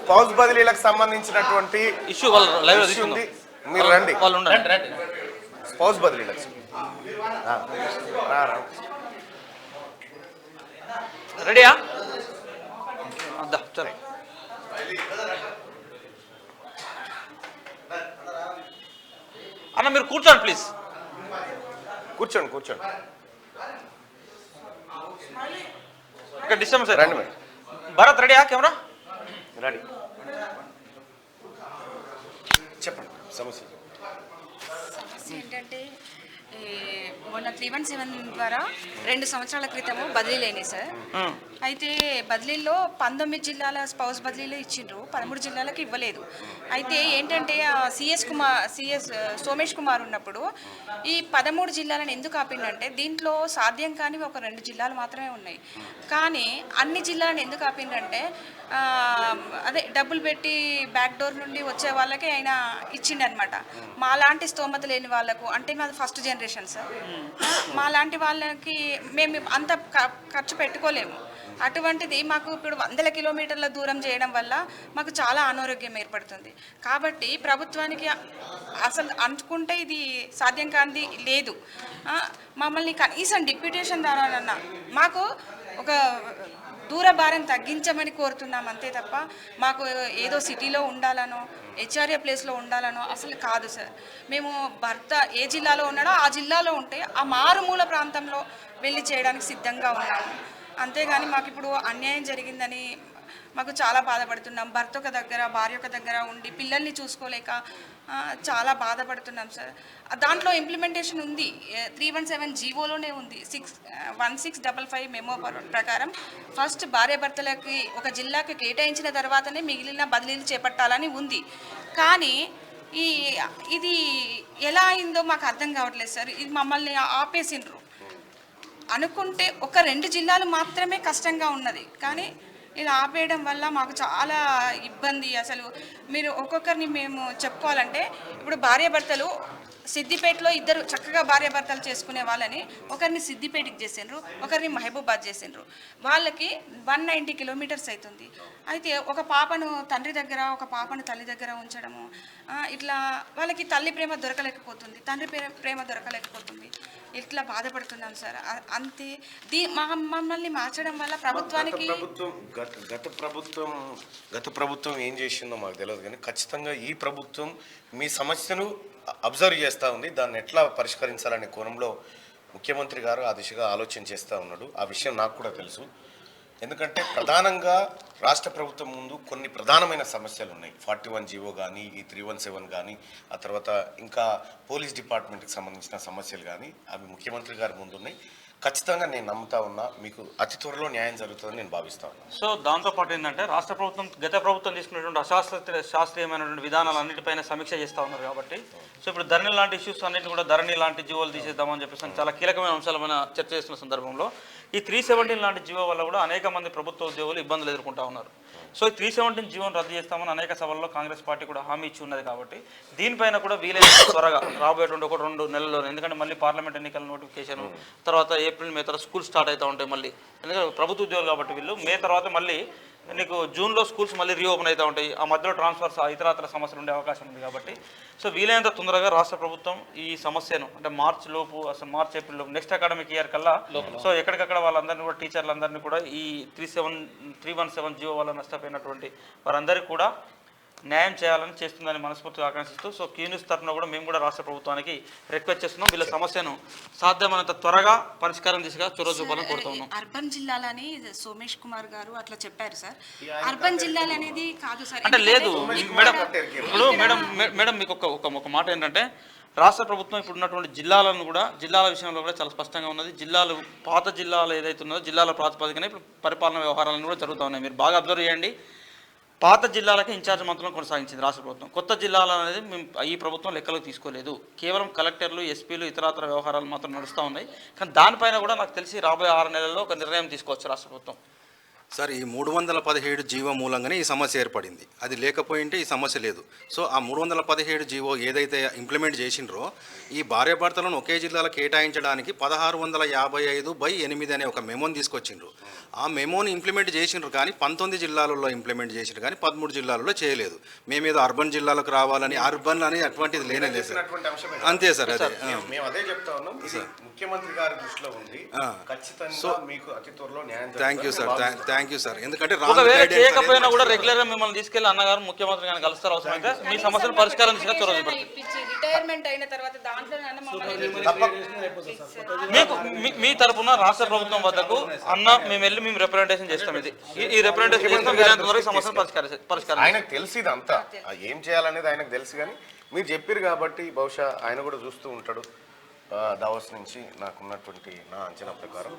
Spouse బదిలీలకు సంబంధించినటువంటి issue వాళ్ళు live ఉంది. మీరు రండి, వాళ్ళు ఉండండి. స్పౌస్ బదిలీలకు రెడీయా? సరే అన్న మీరు కూర్చోండి ప్లీజ్. కూర్చోండి. ఇక్కడ డిస్టర్బెన్స్ రండి మరి. భరత్ రెడీయా? Camera ready. చెప్పండి సమస్య. ఏంటంటే మొన్న 317 ద్వారా 2 సంవత్సరాల క్రితము బదిలీలు అయినాయి సార్. అయితే బదిలీల్లో 19 జిల్లాల స్పౌస్ బదిలీలు ఇచ్చిండ్రు, 13 జిల్లాలకు ఇవ్వలేదు. అయితే ఏంటంటే సిఎస్ సోమేష్ కుమార్ ఉన్నప్పుడు ఈ 13 జిల్లాలను ఎందుకు ఆపిండంటే దీంట్లో సాధ్యం కానివి ఒక 2 జిల్లాలు మాత్రమే ఉన్నాయి. కానీ అన్ని జిల్లాలను ఎందుకు ఆపిండంటే అదే డబ్బులు పెట్టి బ్యాక్ డోర్ నుండి వచ్చే వాళ్ళకి ఆయన ఇచ్చిండనమాట. మా లాంటి స్తోమత లేని వాళ్ళకు, అంటే మాది ఫస్ట్ జనరేషన్ సార్, మా లాంటి వాళ్ళకి మేము అంత ఖర్చు పెట్టుకోలేము. అటువంటిది మాకు ఇప్పుడు 100 కిలోమీటర్ల దూరం చేయడం వల్ల మాకు చాలా అనారోగ్యం ఏర్పడుతుంది. కాబట్టి ప్రభుత్వానికి అసలు అనుకుంటే ఇది సాధ్యం కానిది లేదు. మమ్మల్ని కనీసం డిప్యూటేషన్ ద్వారా మాకు ఒక దూర భారం తగ్గించమని కోరుతున్నాం అంతే తప్ప మాకు ఏదో సిటీలో ఉండాలనో హెచ్ఆర్ఏ ప్లేస్లో ఉండాలనో అసలు కాదు సార్. మేము భర్త ఏ జిల్లాలో ఉన్నాడో ఆ జిల్లాలో ఉంటే ఆ మారుమూల ప్రాంతంలో వెళ్ళి చేయడానికి సిద్ధంగా ఉన్నాము. అంతేగాని మాకు ఇప్పుడు అన్యాయం జరిగిందని మాకు చాలా బాధపడుతున్నాం. భర్త ఒక దగ్గర, భార్య ఒక దగ్గర ఉండి పిల్లల్ని చూసుకోలేక చాలా బాధపడుతున్నాం సార్. దాంట్లో ఇంప్లిమెంటేషన్ ఉంది, 317 జీవోలోనే ఉంది. 1655 మెమో ప్రకారం ఫస్ట్ భార్యాభర్తలకి ఒక జిల్లాకి కేటాయించిన తర్వాతనే మిగిలిన బదిలీలు చేపట్టాలని ఉంది. కానీ ఇది ఎలా అయిందో మాకు అర్థం కావట్లేదు సార్. ఇది మమ్మల్ని ఆపేసిండ్రు. అనుకుంటే ఒక 2 జిల్లాలు మాత్రమే కష్టంగా ఉన్నది, కానీ ఇలా ఆపేయడం వల్ల మాకు చాలా ఇబ్బంది. అసలు మీరు ఒక్కొక్కరిని మేము చెప్పుకోవాలంటే ఇప్పుడు భార్యాభర్తలు సిద్దిపేటలో ఇద్దరు చక్కగా భార్యాభర్తలు చేసుకునే వాళ్ళని ఒకరిని సిద్దిపేటకి చేసిండ్రు, ఒకరిని మహబూబాద్ చేసిండ్రు. వాళ్ళకి 190 కిలోమీటర్స్ అవుతుంది. అయితే ఒక పాపను తండ్రి దగ్గర, ఒక పాపను తల్లి దగ్గర ఉంచడము, ఇట్లా వాళ్ళకి తల్లి ప్రేమ దొరకలేకపోతుంది, తండ్రి ప్రేమ దొరకలేకపోతుంది. ఇట్లా బాధపడుతున్నాం సార్. అంతే మమ్మల్ని మార్చడం వల్ల ప్రభుత్వానికి గత ప్రభుత్వం ఏం చేసిందో మాకు తెలియదు, కానీ ఖచ్చితంగా ఈ ప్రభుత్వం మీ సమస్యను అబ్జర్వ్ చేస్తూ ఉంది. దాన్ని ఎట్లా పరిష్కరించాలనే కోణంలో ముఖ్యమంత్రి గారు ఆ దిశగా ఆలోచన చేస్తూ ఉన్నాడు. ఆ విషయం నాకు కూడా తెలుసు. ఎందుకంటే ప్రధానంగా రాష్ట్ర ప్రభుత్వం ముందు కొన్ని ప్రధానమైన సమస్యలు ఉన్నాయి. 41 జీవో కానీ, ఈ 317 కానీ, ఆ తర్వాత ఇంకా పోలీస్ డిపార్ట్మెంట్కి సంబంధించిన సమస్యలు కానీ అవి ముఖ్యమంత్రి గారి ముందు ఉన్నాయి. ఖచ్చితంగా నేను నమ్ముతా ఉన్నా మీకు అతి త్వరలో న్యాయం జరుగుతుందని నేను భావిస్తా ఉన్నాను. సో దాంతోపాటు ఏంటంటే రాష్ట్ర ప్రభుత్వం గత ప్రభుత్వం తీసుకున్నటువంటి శాస్త్రీయమైనటువంటి విధానాలు అన్నిటిపైన సమీక్ష చేస్తూ ఉన్నారు. కాబట్టి సో ఇప్పుడు ధరణి లాంటి ఇష్యూస్ అన్నింటిని కూడా ధరణి లాంటి జీవోలు తీసేద్దామని చెప్పేసి చాలా కీలకమైన అంశాలమైన చర్చ చేస్తున్న సందర్భంలో ఈ 317 లాంటి జీవో వల్ల కూడా అనేక మంది ప్రభుత్వ ఉద్యోగులు ఇబ్బందులు ఎదుర్కొంటూ ఉన్నారు. సో ఈ 317 జీవోను రద్దు చేస్తామని అనేక సభల్లో కాంగ్రెస్ పార్టీ కూడా హామీ ఇచ్చి ఉన్నది. కాబట్టి దీనిపైన కూడా వీలైనంత త్వరగా రాబోయేటువంటి 1-2 నెలల్లో, ఎందుకంటే మళ్ళీ పార్లమెంట్ ఎన్నికల నోటిఫికేషన్ తర్వాత ఏప్రిల్ మే తర్వాత స్కూల్ స్టార్ట్ అవుతూ ఉంటాయి మళ్ళీ, ఎందుకంటే ప్రభుత్వ ఉద్యోగులు కాబట్టి వీళ్ళు మే తర్వాత మళ్ళీ నీకు జూన్లో స్కూల్స్ మళ్ళీ రీఓపెన్ అవుతూ ఉంటాయి. ఆ మధ్యలో ట్రాన్స్ఫర్స్ ఇతరత్ర సమస్యలు ఉండే అవకాశం ఉంది. కాబట్టి సో వీలైనంత తొందరగా రాష్ట్ర ప్రభుత్వం ఈ సమస్యను అంటే మార్చ్ లోపు, అసలు మార్చ్ ఏప్రిల్ లోపు నెక్స్ట్ అకాడమిక్ ఇయర్ కల్లా సో ఎక్కడికక్కడ వాళ్ళందరినీ కూడా టీచర్లందరినీ కూడా ఈ 317 జీవో వల్ల నష్టపోయినటువంటి వారందరికీ కూడా న్యాయం చేయాలని చేస్తుందని మనస్ఫూర్తిగా ఆకాంక్షిస్తూ సో క్యూన్యూస్ తరఫున కూడా మేము కూడా రాష్ట్ర ప్రభుత్వానికి రిక్వెస్ట్ చేస్తున్నాం. వీళ్ళ సమస్యను సాధ్యమైనంత త్వరగా పరిష్కారం దిశగా చొరవ చూపాలని కోరుతున్నాం. అర్బన్ జిల్లాలని సోమేష్ కుమార్ గారు అట్లా చెప్పారు సార్. అర్బన్ జిల్లాలు అనేది కాదు సార్. అంటే లేదు మేడం, ఇప్పుడు మేడం మీకు ఒక మాట ఏంటంటే రాష్ట్ర ప్రభుత్వం ఇప్పుడు ఉన్నటువంటి జిల్లాలను కూడా జిల్లాల విషయంలో కూడా చాలా స్పష్టంగా ఉన్నది. జిల్లాలు పాత జిల్లాలు ఏదైతే ఉన్నదో జిల్లాల ప్రాతిపదికన ఇప్పుడు పరిపాలన వ్యవహారాలను కూడా జరుగుతూ ఉన్నాయి. మీరు బాగా అబ్జర్వ్ చేయండి. పాత జిల్లాలకే ఇన్ఛార్జ్ మంత్రులను కొనసాగించింది రాష్ట్ర ప్రభుత్వం. కొత్త జిల్లాలు అనేది మేము ఈ ప్రభుత్వం లెక్కలకు తీసుకోలేదు. కేవలం కలెక్టర్లు, ఎస్పీలు, ఇతరత్ర వ్యవహారాలు మాత్రం నడుస్తూ ఉన్నాయి. కానీ దానిపైన కూడా నాకు తెలిసి రాబోయే 6 నెలల్లో ఒక నిర్ణయం తీసుకోవచ్చు రాష్ట్ర ప్రభుత్వం. సార్ ఈ 317 జీవో మూలంగానే ఈ సమస్య ఏర్పడింది. అది లేకపోయింటే ఈ సమస్య లేదు. సో ఆ 317 జీవో ఏదైతే ఇంప్లిమెంట్ చేసిండ్రో ఈ భార్యాభర్తలను ఒకే జిల్లాలో కేటాయించడానికి 1655/8 అనే ఒక మెమోని తీసుకొచ్చిండ్రు. ఆ మెమోని ఇంప్లిమెంట్ చేసిండ్రు కానీ 19 జిల్లాలలో ఇంప్లిమెంట్ చేసిండ్రు కానీ 13 జిల్లాలలో చేయలేదు. మేమేదో అర్బన్ జిల్లాలకు రావాలని అర్బన్ అని అటువంటిది లేనే లేదు సార్. అంతే సార్. అదే మేము అదే చెప్తా ఉన్నాం. ఇది ముఖ్యమంత్రి గారి దృష్టిలో ఉంది. ఖచ్చితంగా మీకు అతి త్వరలో న్యాయం thank you sir. Thank you sir. ఎందుకంటే ఒకవేళ చేయకపోయినా కూడా రెగ్యులర్ గా మిమ్మల్ని తీసుకెళ్లి అన్నగారు ముఖ్యమంత్రి గారిని కలుస్తారు. అవసరమైతే మీ సమస్యలు పరిష్కారం దిశగా చొరవ చూపెడతారు. రిటైర్మెంట్ అయిన తర్వాత దాంట్లో మీకు మీ తరపున రాష్ట్ర ప్రభుత్వం వద్దకు అన్న మేము రిప్రజెంటేషన్ చేస్తాం. ఇది ఈ రిప్రజెంటేషన్ చేస్తాం. వీలైనంత వరకు సమస్యలు పరిష్కారం. ఆయనకు తెలిసి ఇదంతా ఏం చేయాలనేది ఆయనకు తెలుసు. కానీ మీరు చెప్పారు కాబట్టి బహుశా ఆయన కూడా చూస్తూ ఉంటాడు. దావోస్ నుంచి నాకున్నటువంటి నా అంచనా ప్రకారం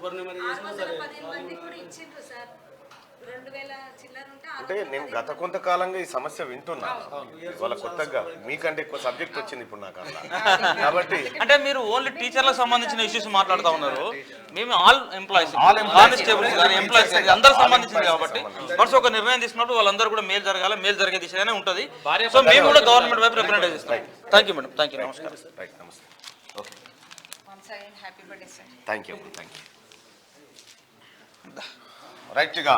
అంటే నేను గత కొంతకాలంగా ఈ సమస్య వింటున్నా. వాళ్ళ కొత్తగా మీకంటే ఎక్కువ సబ్జెక్ట్ వచ్చింది ఇప్పుడు నాకు అలా. కాబట్టి అంటే మీరు ఓన్లీ టీచర్లకు సంబంధించిన ఇష్యూస్ మాట్లాడుతూ ఉన్నారు. మేము ఆల్ ఎంప్లాయీస్ కానిస్టేబుల్స్ కానీ ఎంప్లాయీస్ అందరూ సంబంధించింది కాబట్టి మనసు ఒక నిర్ణయం తీసుకున్నప్పుడు వాళ్ళందరూ కూడా మేలు జరగాలి, మేలు జరిగే దిశగానే ఉంటుంది. సో మేము కూడా గవర్నమెంట్ వైపు రిప్రజెంట్ చేస్తాం. Thank you madam. Thank you. నమస్కారం. రైట్. నమస్తే. Okay. Happy birthday sir. Thank you. రైట్గా